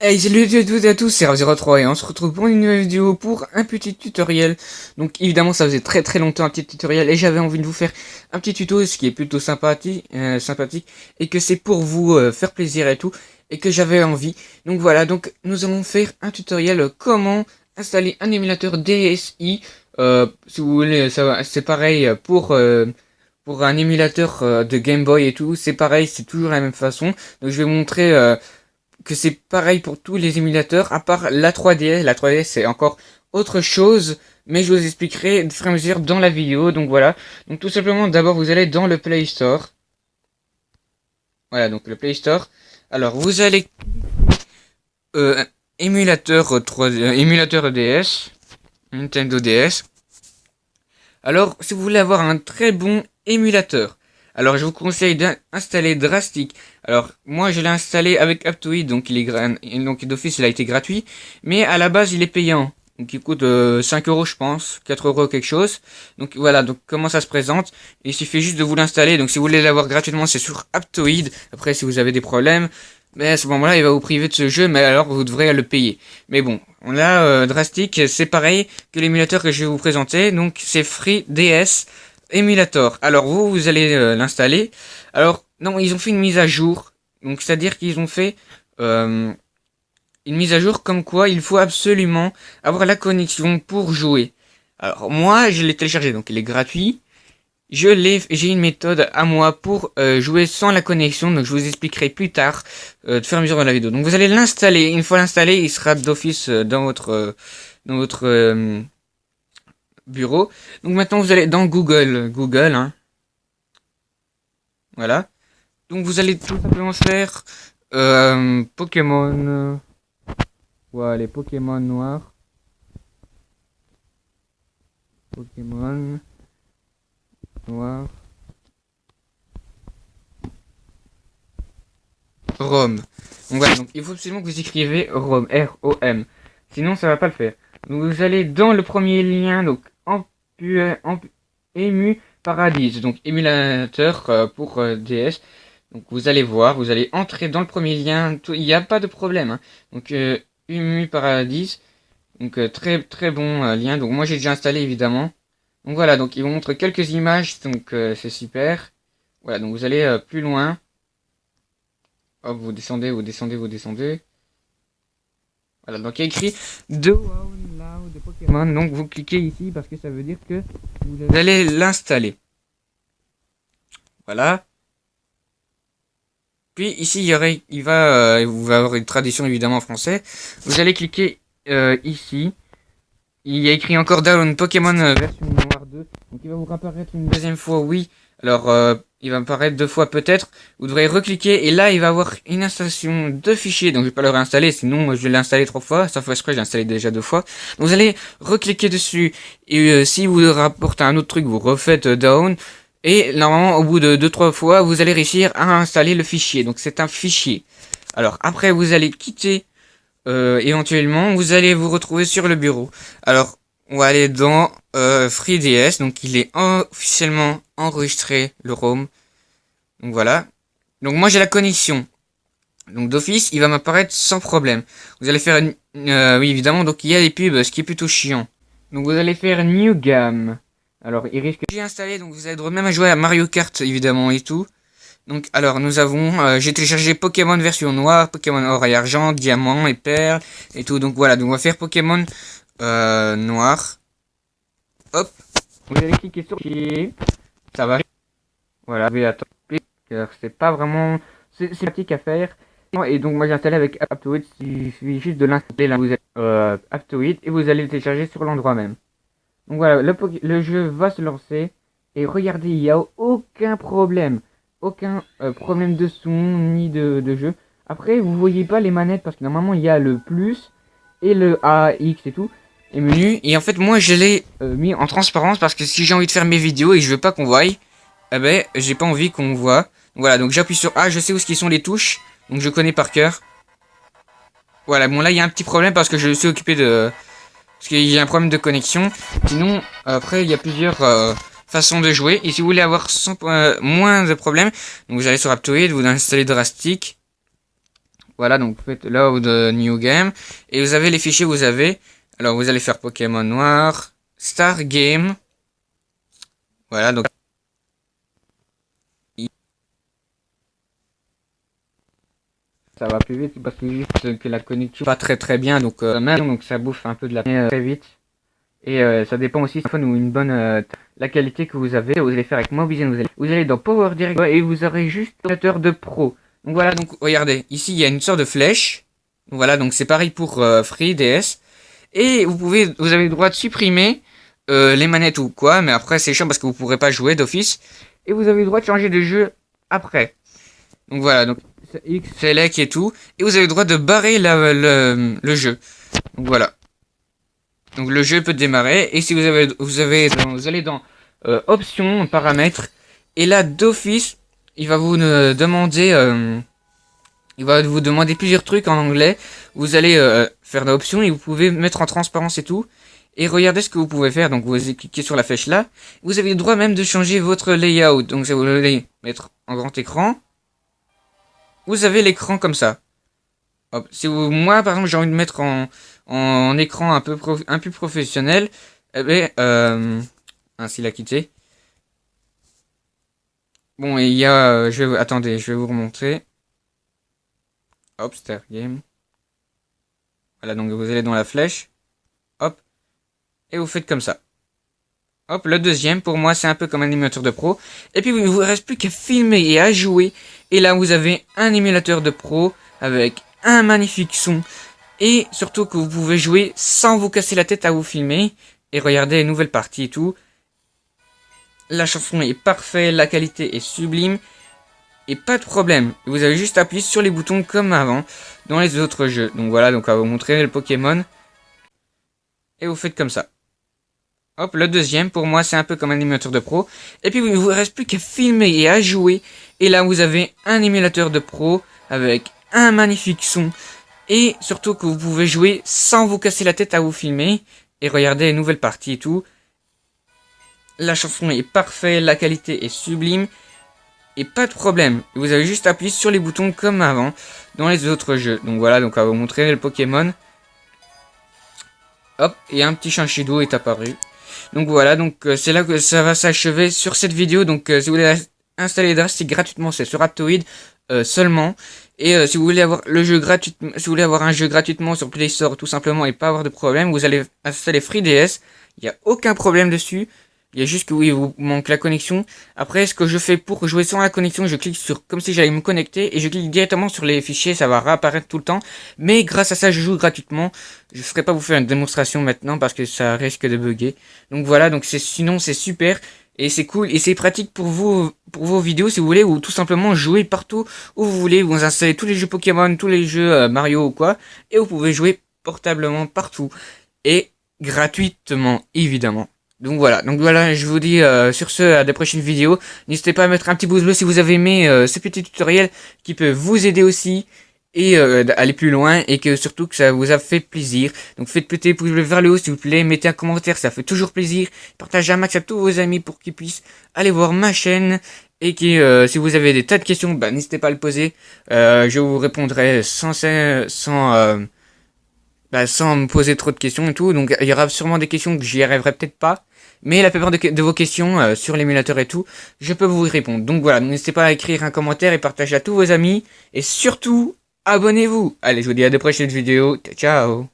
Hey, salut à toutes et à tous, c'est Rav03 et on se retrouve pour une nouvelle vidéo pour un petit tutoriel. Donc évidemment ça faisait très longtemps un petit tutoriel et j'avais envie de vous faire un petit tuto, ce qui est plutôt sympathique et que c'est pour vous faire plaisir et tout et que j'avais envie. Donc voilà, donc nous allons faire un tutoriel comment installer un émulateur DSi. Si vous voulez, c'est pareil pour un émulateur de Game Boy et tout, c'est pareil, c'est toujours la même façon. Donc je vais vous montrer que c'est pareil pour tous les émulateurs, à part la 3DS. La 3DS c'est encore autre chose, mais je vous expliquerai de fur et à mesure dans la vidéo. Donc voilà, donc tout simplement d'abord vous allez dans le Play Store. Voilà, donc le Play Store. Alors vous allez euh, émulateur DS, Nintendo DS. Alors si vous voulez avoir un très bon émulateur, alors je vous conseille d'installer Drastic. Alors moi je l'ai installé avec Aptoide, donc donc d'office il a été gratuit, mais à la base il est payant. Donc il coûte 5 euros je pense, 4 euros quelque chose. Donc voilà, donc comment ça se présente. Il suffit juste de vous l'installer. Donc si vous voulez l'avoir gratuitement c'est sur Aptoide. Après si vous avez des problèmes, mais à ce moment-là il va vous priver de ce jeu, mais alors vous devrez le payer. Mais bon, on a Drastic, c'est pareil que l'émulateur que je vais vous présenter. Donc c'est Free DS Emulator. Alors vous allez l'installer. Alors non, ils ont fait une mise à jour. Donc c'est-à-dire qu'ils ont fait une mise à jour comme quoi il faut absolument avoir la connexion pour jouer. Alors moi je l'ai téléchargé, donc il est gratuit. J'ai une méthode à moi pour jouer sans la connexion, donc je vous expliquerai plus tard, de fur et à mesure dans la vidéo. Donc vous allez l'installer. Une fois l'installé, il sera d'office dans votre bureau. Donc maintenant vous allez dans Google, hein. Voilà. Donc vous allez tout simplement faire Pokémon. Voilà, les Pokémon noirs. Pokémon noir. ROM. Donc voilà, donc il faut absolument que vous écrivez ROM, R-O-M. Sinon ça va pas le faire. Donc vous allez dans le premier lien, donc Emu Paradise, donc émulateur pour DS. Donc vous allez voir, vous allez entrer dans le premier lien, il n'y a pas de problème, hein. Donc Emu Paradise, donc très bon lien. Donc moi j'ai déjà installé évidemment. Donc voilà, donc il vous montre quelques images, donc c'est super. Voilà, donc vous allez plus loin. Hop, vous descendez. Voilà, donc il y a écrit The Download de Pokémon. Donc vous cliquez ici parce que ça veut dire que vous allez l'installer. Voilà. Puis ici il va avoir une traduction évidemment en français. Vous allez cliquer ici. Il y a écrit encore Down Pokémon version noire 2. Donc il va vous apparaître une deuxième fois, oui. Alors il va apparaître deux fois peut-être. Vous devrez recliquer et là il va avoir une installation de fichiers. Donc je vais pas le réinstaller, sinon moi je vais l'installer 3 fois. Sauf exprès, je l'ai installé déjà 2 fois. Donc vous allez recliquer dessus et si vous rapportez un autre truc, vous refaites down. Et normalement au bout de 2-3 fois, vous allez réussir à installer le fichier. Donc c'est un fichier. Alors après vous allez quitter. Éventuellement, vous allez vous retrouver sur le bureau. Alors, on va aller dans FreeDS. Donc, il est officiellement enregistré, le ROM. Donc, voilà. Donc, moi, j'ai la connexion. Donc, d'office, il va m'apparaître sans problème. Vous allez faire... oui, évidemment, donc il y a des pubs, ce qui est plutôt chiant. Donc, vous allez faire New Game. Alors, il risque... J'ai installé, donc vous allez droit même à jouer à Mario Kart, évidemment, et tout. Donc, alors, nous avons, j'ai téléchargé Pokémon version noire, Pokémon or et argent, diamant et perle, et tout. Donc, voilà, donc on va faire Pokémon noir. Hop, vous allez cliquer sur ça va. Voilà, vous allez attendre, car c'est pas vraiment, c'est pratique à faire. Et donc, moi j'ai installé avec Aptoide, il suffit juste de l'installer là, vous êtes Aptoide, et vous allez le télécharger sur l'endroit même. Donc voilà, le jeu va se lancer, et regardez, il n'y a aucun problème. Aucun problème de son ni de jeu. Après vous voyez pas les manettes parce que normalement il y a le plus et le A, X et tout et menu, et en fait moi je l'ai mis en transparence parce que si j'ai envie de faire mes vidéos et que je veux pas qu'on voie, eh ben j'ai pas envie qu'on voit. Voilà, donc j'appuie sur A, je sais où sont les touches, donc je connais par cœur. Voilà, bon là il y a un petit problème parce que je suis occupé de... parce qu'il y a un problème de connexion. Sinon après il y a plusieurs façon de jouer. Et si vous voulez avoir moins de problèmes, donc vous allez sur Aptoide, vous installez Drastic. Voilà, donc vous faites load new game. Et vous avez les fichiers, vous avez. Alors vous allez faire Pokémon Noir, Star Game. Voilà, donc. Ça va plus vite parce que juste que la connexion pas très bien, donc même donc ça bouffe un peu de la très vite. Et ça dépend aussi d'un ou une bonne la qualité que vous avez. Vous allez faire avec Mobizen, vous allez dans Power Direct et vous aurez juste l'émulateur de Pro. Donc voilà, donc regardez, ici il y a une sorte de flèche. Donc voilà, donc c'est pareil pour Free DS. Et vous avez le droit de supprimer les manettes ou quoi, mais après c'est chiant parce que vous pourrez pas jouer d'office. Et vous avez le droit de changer de jeu après. Donc voilà, donc X, select et tout. Et vous avez le droit de barrer le jeu. Donc voilà. Donc le jeu peut démarrer. Et si vous allez dans options, paramètres. Et là d'office, il va vous demander plusieurs trucs en anglais. Vous allez faire l'option et vous pouvez mettre en transparence et tout. Et regardez ce que vous pouvez faire. Donc vous cliquez sur la flèche là. Vous avez le droit même de changer votre layout. Donc si vous voulez mettre en grand écran, vous avez l'écran comme ça. Hop. Moi par exemple j'ai envie de mettre en écran un peu plus professionnel. Eh ben ainsi l'a quitté. Bon, et il y a attendez, je vais vous remontrer. Hop, Star Game. Voilà, donc vous allez dans la flèche. Hop. Et vous faites comme ça. Hop, le deuxième, pour moi, c'est un peu comme un émulateur de pro. Et puis, il ne vous reste plus qu'à filmer et à jouer. Et là, vous avez un émulateur de pro avec un magnifique son. Et surtout que vous pouvez jouer sans vous casser la tête à vous filmer. Et regardez les nouvelles parties et tout. La chanson est parfaite, la qualité est sublime. Et pas de problème. Vous avez juste appuyé sur les boutons comme avant dans les autres jeux. Donc voilà, donc on va vous montrer le Pokémon. Et vous faites comme ça. Hop, le deuxième, pour moi, c'est un peu comme un émulateur de pro. Et puis, il ne vous reste plus qu'à filmer et à jouer. Et là, vous avez un émulateur de pro avec un magnifique son. Et surtout que vous pouvez jouer sans vous casser la tête à vous filmer. Et regardez les nouvelles parties et tout. La chanson est parfaite, la qualité est sublime. Et pas de problème. Vous avez juste appuyé sur les boutons comme avant dans les autres jeux. Donc voilà, donc on va vous montrer le Pokémon. Hop, et un petit Shinchido est apparu. Donc voilà, donc c'est là que ça va s'achever sur cette vidéo. Donc si vous voulez installer Drastic gratuitement, c'est sur Aptoide seulement. Et si vous voulez avoir le jeu gratuitement, si vous voulez avoir un jeu gratuitement sur Play Store tout simplement et pas avoir de problème, vous allez installer FreeDS. Il n'y a aucun problème dessus. Il y a juste que oui, il vous manque la connexion. Après, ce que je fais pour jouer sans la connexion, je clique sur comme si j'allais me connecter et je clique directement sur les fichiers, ça va réapparaître tout le temps. Mais grâce à ça, je joue gratuitement. Je ne ferai pas vous faire une démonstration maintenant parce que ça risque de bugger. Donc voilà, donc sinon c'est super et c'est cool et c'est pratique pour vous, pour vos vidéos si vous voulez, ou tout simplement jouer partout où vous voulez. Vous installez tous les jeux Pokémon, tous les jeux Mario ou quoi, et vous pouvez jouer portablement partout et gratuitement évidemment. Donc voilà, je vous dis sur ce, à des prochaines vidéos. N'hésitez pas à mettre un petit pouce bleu si vous avez aimé ce petit tutoriel qui peut vous aider aussi et aller plus loin et que surtout que ça vous a fait plaisir. Donc faites péter le pouce bleu vers le haut s'il vous plaît, mettez un commentaire, ça fait toujours plaisir. Partagez un max à tous vos amis pour qu'ils puissent aller voir ma chaîne et que si vous avez des tas de questions, bah, n'hésitez pas à le poser. Je vous répondrai sans me poser trop de questions et tout. Donc il y aura sûrement des questions que j'y arriverai peut-être pas. Mais la plupart de vos questions sur l'émulateur et tout, je peux vous y répondre. Donc voilà, n'hésitez pas à écrire un commentaire et partager à tous vos amis. Et surtout, abonnez-vous. Allez, je vous dis à de prochaines vidéos. Ciao.